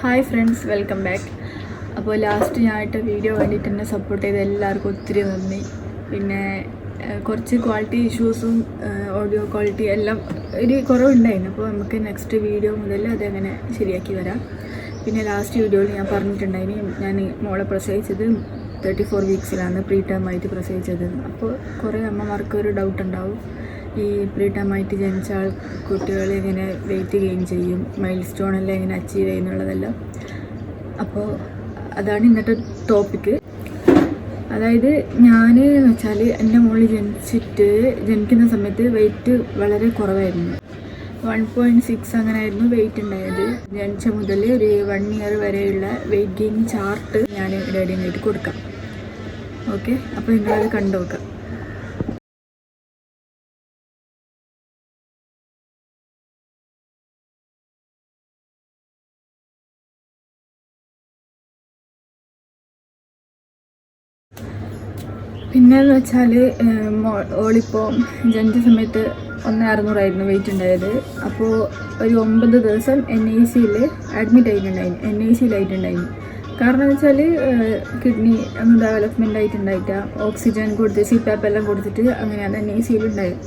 Hi friends, welcome back. അപ്പോൾ last ഞാനിട്ട് video വേണ്ടിയിട്ട് എന്നെ സപ്പോർട്ട് ചെയ്ത എല്ലാവർക്കും ഒത്തിരി നന്ദി. പിന്നെ കുറച്ച് ക്വാളിറ്റി ഇഷ്യൂസും ഓഡിയോ ക്വാളിറ്റി എല്ലാം ഒരു കുറവുണ്ടായിരുന്നു. അപ്പോൾ നമുക്ക് നെക്സ്റ്റ് വീഡിയോ മുതൽ അതെങ്ങനെ ശരിയാക്കി വരാം. പിന്നെ ലാസ്റ്റ് വീഡിയോയിൽ ഞാൻ പറഞ്ഞിട്ടുണ്ടായിരുന്നു, ഞാൻ മോളെ പ്രസവിച്ചത് 34 വീക്സിലാണ് പ്രീ ടേം ആയിട്ട് പ്രസവിച്ചത്. അപ്പോൾ കുറേ അമ്മമാർക്ക് ഒരു ഡൗട്ട് ഉണ്ടാവും, ഈ പ്രീ ടേം ആയിട്ട് ജനിച്ച കുട്ടികൾ എങ്ങനെ വെയിറ്റ് ഗെയിൻ ചെയ്യും, മൈൽ സ്റ്റോണെല്ലാം എങ്ങനെ അച്ചീവ് ചെയ്യുന്നുള്ളതെല്ലാം. അപ്പോൾ അതാണ് ഇന്നത്തെ ടോപ്പിക്ക്. അതായത് ഞാൻ വെച്ചാൽ എൻ്റെ മോള് ജനിക്കുന്ന സമയത്ത് വെയിറ്റ് വളരെ കുറവായിരുന്നു. 1.6 അങ്ങനെയായിരുന്നു വെയിറ്റ് ഉണ്ടായത്. ജനിച്ച മുതൽ ഒരു 1 ഇയർ വരെയുള്ള വെയിറ്റ് ഗെയിൻ ചാർട്ട് ഞാൻ ഡാഡിയായിട്ട് കൊടുക്കാം. ഓക്കെ, അപ്പോൾ നിങ്ങളത് കണ്ടു നോക്കാം. പിന്നെയെന്ന് വെച്ചാൽ ഓളിപ്പോൾ ജനിച്ച സമയത്ത് 1,600 വെയിറ്റ് ഉണ്ടായത്. അപ്പോൾ ഒരു 9 ദിവസം NICയിൽ അഡ്മിറ്റ് ആയിട്ടുണ്ടായിരുന്നു. കാരണം എന്ന് വെച്ചാൽ കിഡ്നി ഒന്ന് ഡെവലപ്മെൻ്റ് ആയിട്ടുണ്ടായിട്ട, ഓക്സിജൻ കൊടുത്ത് CPAP എല്ലാം കൊടുത്തിട്ട് അങ്ങനെയാണ് NICയിൽ ഉണ്ടായത്.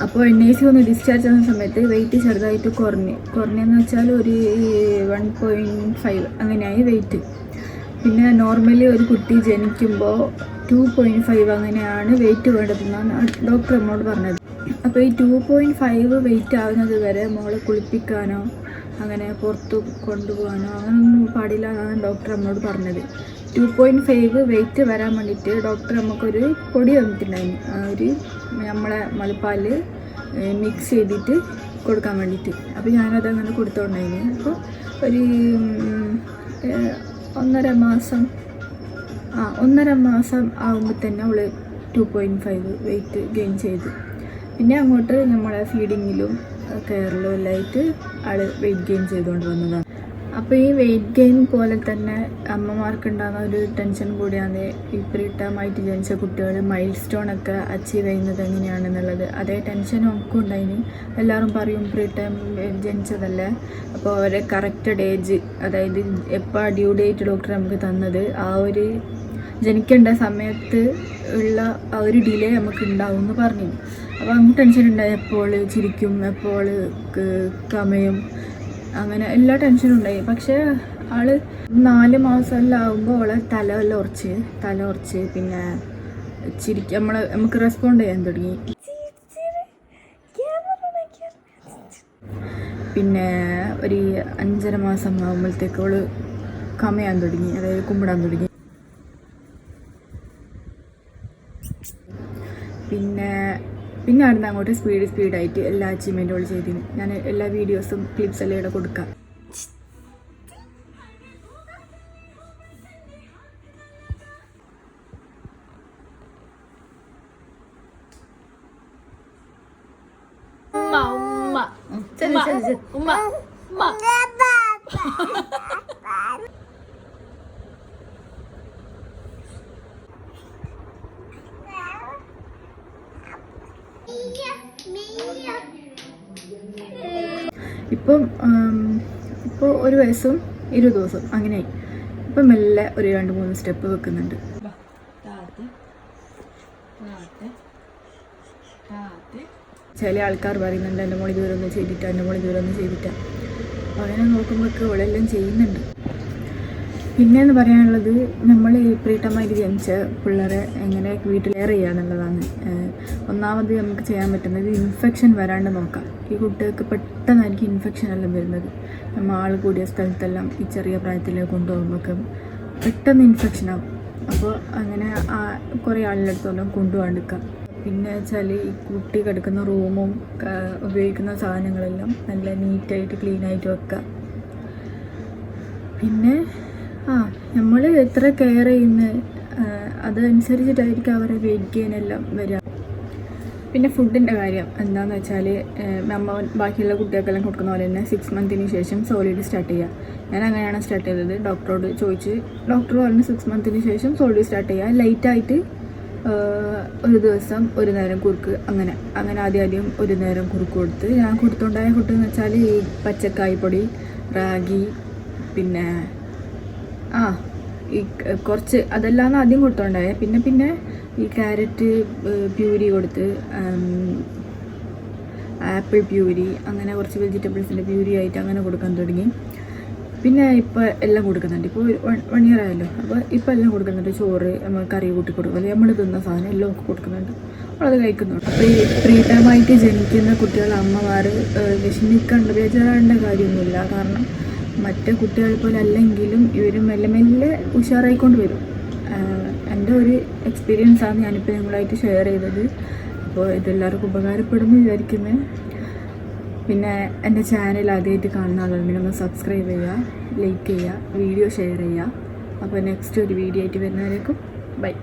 അപ്പോൾ NIC ഒന്ന് ഡിസ്ചാർജ് ആകുന്ന സമയത്ത് വെയിറ്റ് ചെറുതായിട്ട് കുറഞ്ഞെന്ന് വെച്ചാൽ ഒരു 1.5 അങ്ങനെയായി വെയിറ്റ്. പിന്നെ നോർമലി ഒരു കുട്ടി ജനിക്കുമ്പോൾ 2.5 അങ്ങനെയാണ് വെയിറ്റ് വേണ്ടതെന്നാണ് ഡോക്ടർ നമ്മളോട് പറഞ്ഞത്. അപ്പോൾ ഈ 2.5 വെയിറ്റ് ആകുന്നത് വരെ മോളെ കുളിപ്പിക്കാനോ അങ്ങനെ പുറത്ത് കൊണ്ടുപോകാനോ അങ്ങനെയൊന്നും പാടില്ല എന്നാണ് ഡോക്ടർ നമ്മളോട് പറഞ്ഞത്. 2.5 വെയിറ്റ് വരാൻ വേണ്ടിയിട്ട് ഡോക്ടർ നമുക്കൊരു പൊടി തന്നിട്ടുണ്ടായിരുന്നു, ഒരു നമ്മളെ മുലപ്പാൽ മിക്സ് ചെയ്തിട്ട് കൊടുക്കാൻ വേണ്ടിയിട്ട്. അപ്പോൾ ഞാനതങ്ങനെ കൊടുത്തോണ്ടായിരുന്നു. അപ്പോൾ ഒരു 1.5 മാസം ആകുമ്പോൾ തന്നെ അവൾ 2.5 വെയിറ്റ് ഗെയിൻ ചെയ്തു. പിന്നെ അങ്ങോട്ട് നമ്മളെ ഫീഡിങ്ങിലും കെയറിലും എല്ലായിട്ട് ആൾ വെയിറ്റ് ഗെയിൻ ചെയ്തുകൊണ്ട് വന്നതാണ്. അപ്പോൾ ഈ വെയിറ്റ് ഗെയിൻ പോലെ തന്നെ അമ്മമാർക്ക് ഉണ്ടാകുന്ന ഒരു ടെൻഷൻ കൂടിയാണ് ഈ പ്രീ ടേം ആയിട്ട് ജനിച്ച കുട്ടികൾ മൈൽ സ്റ്റോണൊക്കെ അച്ചീവ് ചെയ്യുന്നത് എങ്ങനെയാണെന്നുള്ളത്. അതേ ടെൻഷൻ നമുക്കും ഉണ്ടായിന്. എല്ലാവരും പറയും പ്രീ ടേം ജനിച്ചതല്ലേ, അപ്പോൾ അവരെ കറക്റ്റഡ് ഏജ്, അതായത് എപ്പോൾ ഡ്യൂ ഡേറ്റ് ഡോക്ടർ നമുക്ക് തന്നത് ആ ഒരു ജനിക്കേണ്ട സമയത്ത് ഉള്ള ആ ഒരു ഡിലേ നമുക്ക് ഉണ്ടാവും എന്ന് പറഞ്ഞു. അപ്പോൾ നമുക്ക് ടെൻഷൻ ഉണ്ടായി, എപ്പോൾ ചിരിക്കും, എപ്പോൾ കമയും, അങ്ങനെ എല്ലാ ടെൻഷനും ഉണ്ടായി. പക്ഷേ ആൾ 4 മാസമെല്ലാം ആകുമ്പോൾ അവളെ തല ഉറച്ച് പിന്നെ നമുക്ക് റെസ്പോണ്ട് ചെയ്യാൻ തുടങ്ങി. പിന്നെ ഒരു 5.5 മാസം ആകുമ്പോഴത്തേക്ക് അവൾ കമയാൻ തുടങ്ങി, അതായത് കുമ്പിടാൻ തുടങ്ങി. പിന്നെ അവിടുന്ന് അങ്ങോട്ട് സ്പീഡായിട്ട് എല്ലാ അച്ചീവ്മെൻറ്റുകൾ ചെയ്തിന്. ഞാൻ എല്ലാ വീഡിയോസും ക്ലിപ്സ് എല്ലാം ഇവിടെ കൊടുക്കാം. ഇപ്പോൾ 1 വയസ്സും 20 ദിവസം അങ്ങനെയായി. ഇപ്പം മെല്ലെ ഒരു 2-3 സ്റ്റെപ്പ് വെക്കുന്നുണ്ട്. ചില ആൾക്കാർ പറയുന്നുണ്ട് എൻ്റെ മോളി ദൂരമൊന്നും ചെയ്തിട്ടാ. അപ്പോൾ അങ്ങനെ നോക്കുമ്പോൾ ഇവളെല്ലാം ചെയ്യുന്നുണ്ട്. പിന്നെയെന്ന് പറയാനുള്ളത്, നമ്മൾ ഈ പ്രീ ടേം ആയിട്ട് ജനിച്ച പിള്ളേരെ എങ്ങനെ വീട്ടിൽ കെയർ ചെയ്യുക എന്നുള്ളതാണ്. ഒന്നാമത് നമുക്ക് ചെയ്യാൻ പറ്റുന്നത് ഇൻഫെക്ഷൻ വരാണ്ട് നോക്കാം. ഈ കുട്ടികൾക്ക് പെട്ടെന്നായിരിക്കും ഇൻഫെക്ഷൻ എല്ലാം വരുന്നത്. നമ്മൾ ആൾ കൂടിയ സ്ഥലത്തെല്ലാം ഈ ചെറിയ പ്രായത്തിലേക്ക് കൊണ്ടുപോകുമ്പോഴൊക്കെ പെട്ടെന്ന് ഇൻഫെക്ഷനാകും. അപ്പോൾ അങ്ങനെ കുറേ ആളുടെ അടുത്തെല്ലാം കൊണ്ടുപോകാണ്ടിരിക്കാം. പിന്നെ വെച്ചാൽ ഈ കുട്ടി കിടക്കുന്ന റൂമും ഉപയോഗിക്കുന്ന സാധനങ്ങളെല്ലാം നല്ല നീറ്റായിട്ട് ക്ലീനായിട്ട് വെക്കുക. പിന്നെ നമ്മൾ എത്ര കെയർ ചെയ്യുന്ന അതനുസരിച്ചിട്ടായിരിക്കും അവരുടെ വെയിറ്റ് ഗെയിൻ എല്ലാം വരിക. പിന്നെ ഫുഡിൻ്റെ കാര്യം എന്താണെന്ന് വെച്ചാൽ നമ്മൾ ബാക്കിയുള്ള കുട്ടികൾക്കെല്ലാം കൊടുക്കുന്ന പോലെ തന്നെ 6 മന്തിന് ശേഷം സോളിഡ് സ്റ്റാർട്ട് ചെയ്യുക. ഞാൻ അങ്ങനെയാണ് സ്റ്റാർട്ട് ചെയ്തത്. ഡോക്ടറോട് ചോദിച്ച് ഡോക്ടർ പറഞ്ഞു 6 മന്തിന് ശേഷം സോളിഡ് സ്റ്റാർട്ട് ചെയ്യുക. ലൈറ്റായിട്ട് ഒരു ദിവസം ഒരു നേരം കുറുക്ക്, അങ്ങനെ ആദ്യം ഒരു നേരം കുറുക്ക് കൊടുത്ത് ഞാൻ കൊടുത്തുണ്ടായ ഫുഡ് എന്ന് വെച്ചാൽ ഈ പച്ചക്കായ്പൊടി, റാഗി, പിന്നെ ഈ കുറച്ച് അതെല്ലാം ആദ്യം കൊടുത്തോണ്ടായേ. പിന്നെ ഈ ക്യാരറ്റ് പ്യൂരി കൊടുത്ത്, ആപ്പിൾ പ്യൂരി, അങ്ങനെ കുറച്ച് വെജിറ്റബിൾസിൻ്റെ പ്യൂരി ആയിട്ട് അങ്ങനെ കൊടുക്കാൻ തുടങ്ങി. പിന്നെ ഇപ്പോൾ എല്ലാം കൊടുക്കുന്നുണ്ട്. ഇപ്പോൾ 1 year ആയല്ലോ. അപ്പോൾ ഇപ്പോൾ എല്ലാം കൊടുക്കുന്നുണ്ട്. ചോറ്, നമ്മൾ കറി കൂട്ടി കൊടുക്കും, അല്ലെങ്കിൽ നമ്മൾ തിന്ന സാധനം എല്ലാം കൊടുക്കുന്നുണ്ട്. നമ്മളത് കഴിക്കുന്നുണ്ട്. അപ്പോൾ ഈ പ്രീടൈമായിട്ട് ജനിക്കുന്ന കുട്ടികൾ അമ്മമാർ വിഷമിക്കേണ്ട, ബേജാറാവേണ്ട കാര്യമൊന്നുമില്ല. കാരണം മറ്റേ കുട്ടികൾ പോലെ അല്ലെങ്കിലും ഇവർ മെല്ലെ മെല്ലെ ഉഷാറായിക്കൊണ്ട് വരും. എൻ്റെ ഒരു എക്സ്പീരിയൻസാണ് ഞാനിപ്പോൾ നിങ്ങളായിട്ട് ഷെയർ ചെയ്തത്. അപ്പോൾ ഇതെല്ലാവർക്കും ഉപകാരപ്പെടുമെന്ന് വിചാരിക്കുന്നത്. പിന്നെ എൻ്റെ ചാനൽ ആദ്യമായിട്ട് കാണുന്ന ആളുണ്ടെങ്കിൽ ഒന്ന് സബ്സ്ക്രൈബ് ചെയ്യുക, ലൈക്ക് ചെയ്യുക, വീഡിയോ ഷെയർ ചെയ്യുക. അപ്പോൾ നെക്സ്റ്റ് ഒരു വീഡിയോ ആയിട്ട് വരുന്നവരേക്കും ബൈ.